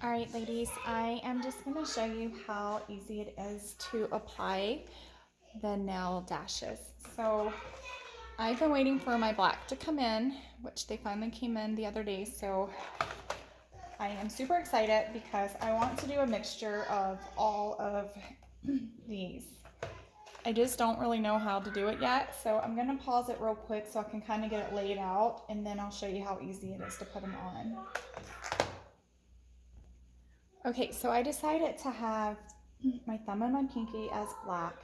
All right, ladies, I am just going to show you how easy it is to apply the nail dashes. So I've been waiting for my black to come in, which they finally came in the other day. So I am super excited because I want to do a mixture of all of these. I just don't really know how to do it yet. So I'm going to pause it real quick so I can kind of get it laid out, and then I'll show you how easy it is to put them on. Okay, so I decided to have my thumb and my pinky as black,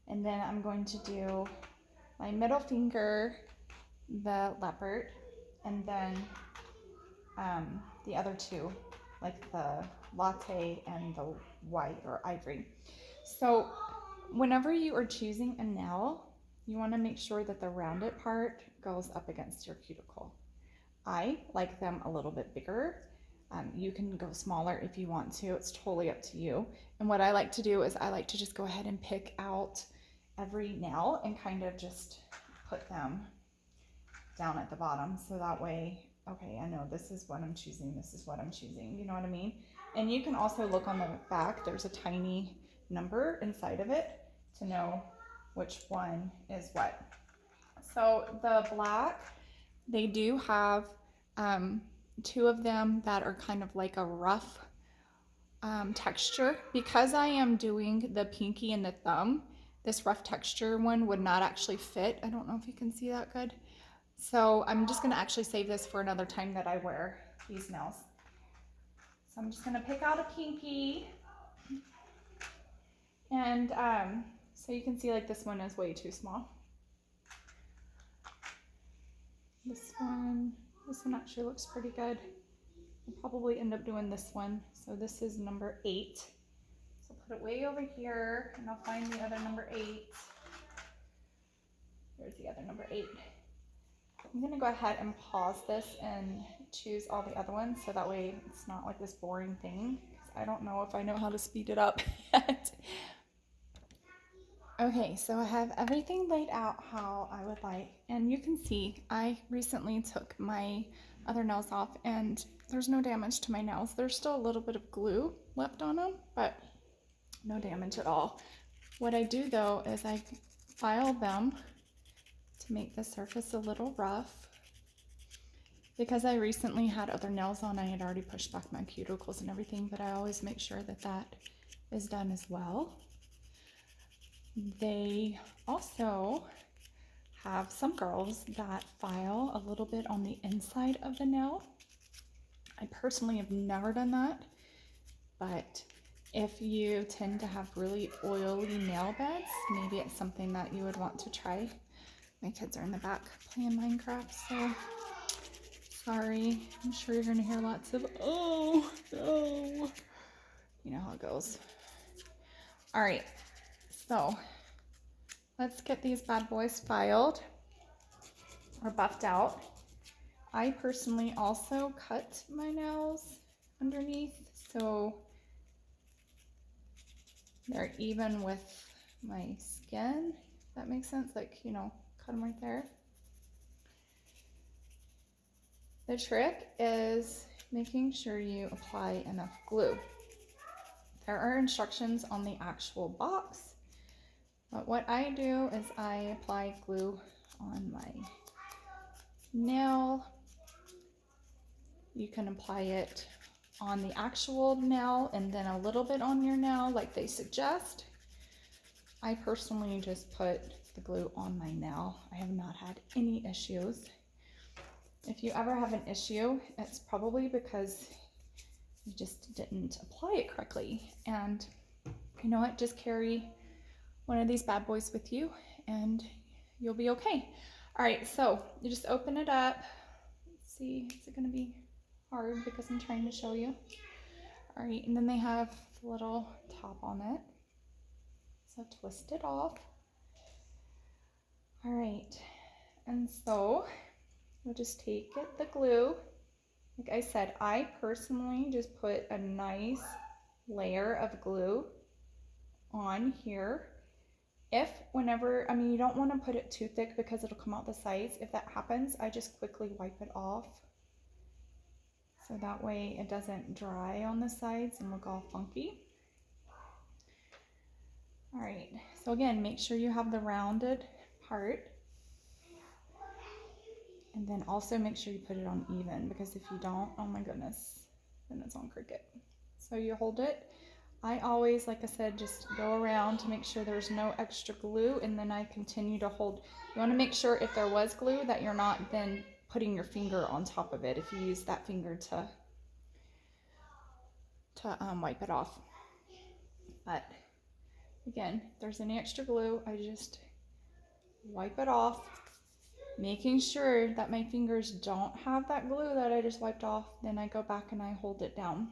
and then I'm going to do my middle finger, the leopard, and then the other two, like the latte and the white or ivory. So whenever you are choosing a nail, you want to make sure that the rounded part goes up against your cuticle. I like them a little bit bigger. You can go smaller if you want to. It's totally up to you. And what I like to do is I like to just go ahead and pick out every nail and kind of just put them down at the bottom. So that way, okay, I know this is what I'm choosing. This is what I'm choosing. You know what I mean? And you can also look on the back. There's a tiny number inside of it to know which one is what. So the black, they do have two of them that are kind of like a rough texture. Because I am doing the pinky and the thumb, this rough texture one would not actually fit. I don't know if you can see that good. So I'm just going to actually save this for another time that I wear these nails. So I'm just going to pick out a pinky. And so you can see like this one is way too small. This one actually looks pretty good. I'll probably end up doing this one. So this is number 8. So put it way over here, and I'll find the other number 8. There's the other number 8. I'm gonna go ahead and pause this and choose all the other ones so that way it's not like this boring thing, because I don't know if I know how to speed it up yet. Okay, so I have everything laid out how I would like, and you can see I recently took my other nails off and there's no damage to my nails. There's still a little bit of glue left on them, but no damage at all. What I do though is I file them to make the surface a little rough. Because I recently had other nails on, I had already pushed back my cuticles and everything, but I always make sure that that is done as well. They also have some girls that file a little bit on the inside of the nail. I personally have never done that, but if you tend to have really oily nail beds, maybe it's something that you would want to try. My kids are in the back playing Minecraft, so sorry. I'm sure you're gonna hear lots of, oh, no. You know how it goes. All right, so let's get these bad boys filed or buffed out. I personally also cut my nails underneath so they're even with my skin, if that makes sense. Like, you know, cut them right there. The trick is making sure you apply enough glue. There are instructions on the actual box, but what I do is I apply glue on my nail. You can apply it on the actual nail and then a little bit on your nail like they suggest. I personally just put the glue on my nail. I have not had any issues. If you ever have an issue, it's probably because you just didn't apply it correctly. And you know what, just carry one of these bad boys with you and you'll be okay. All right, so you just open it up. Let's see, is it gonna be hard because I'm trying to show you? All right, and then they have the little top on it. So twist it off. All right, and so we'll just take the glue. Like I said, I personally just put a nice layer of glue on here. If whenever, I mean, you don't want to put it too thick because it'll come out the sides. If that happens, I just quickly wipe it off. so that way it doesn't dry on the sides and look all funky. All right, so again, make sure you have the rounded part. And then also make sure you put it on even, because if you don't, oh my goodness, then it's on crooked. So you hold it. I always, like I said, just go around to make sure there's no extra glue, and then I continue to hold. You want to make sure if there was glue that you're not then putting your finger on top of it if you use that finger to wipe it off. But again, if there's any extra glue, I just wipe it off, making sure that my fingers don't have that glue that I just wiped off. Then I go back and I hold it down.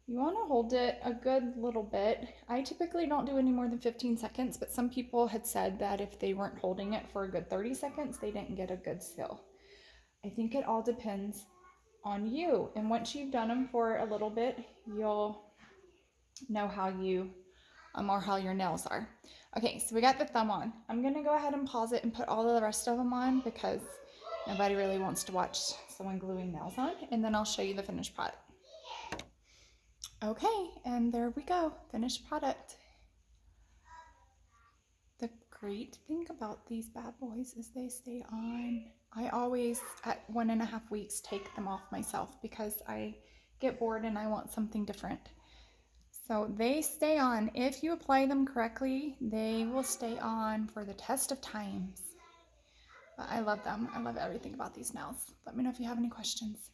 You want to hold it a good little bit. I typically don't do any more than 15 seconds, but some people had said that if they weren't holding it for a good 30 seconds, they didn't get a good seal. I think it all depends on you. And once you've done them for a little bit, you'll know how you or how your nails are. Okay, so we got the thumb on. I'm gonna go ahead and pause it and put all of the rest of them on because nobody really wants to watch someone gluing nails on, and then I'll show you the finished product. Okay, and there we go, finished product. The great thing about these bad boys is they stay on. I always, at 1.5 weeks, take them off myself because I get bored and I want something different. So they stay on. If you apply them correctly, they will stay on for the test of times. But I love them. I love everything about these nails. Let me know if you have any questions.